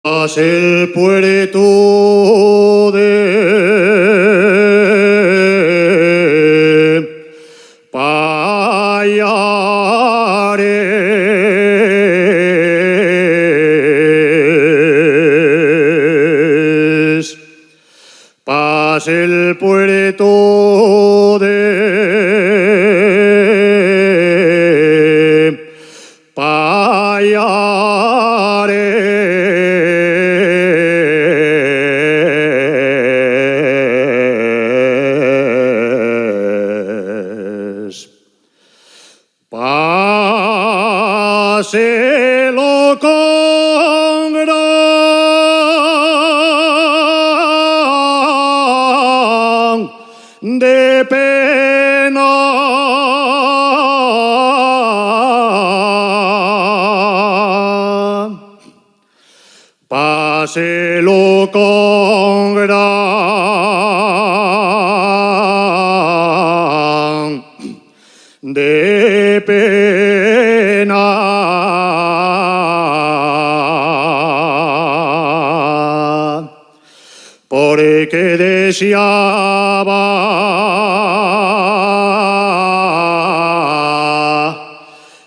el puerto de Payares, pase el puerto de Payares. Páselo con gran de pena, páselo con gran de pena, porque deseaba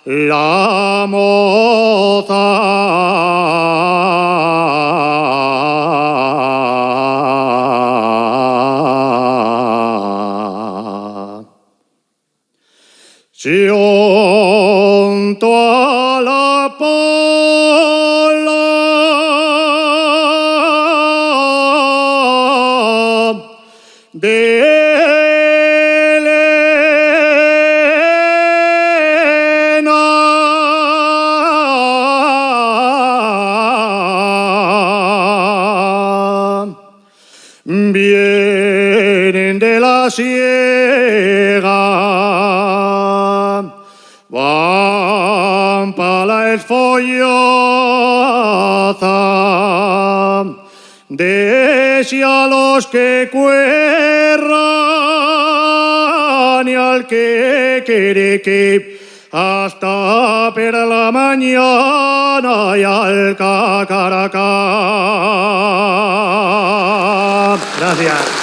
la moza junto a la pola de Elena, vienen de la sierra, van para la esfollaza, desea los que cuerran y al que quiere que hasta per la mañana y al cacaracá. Gracias.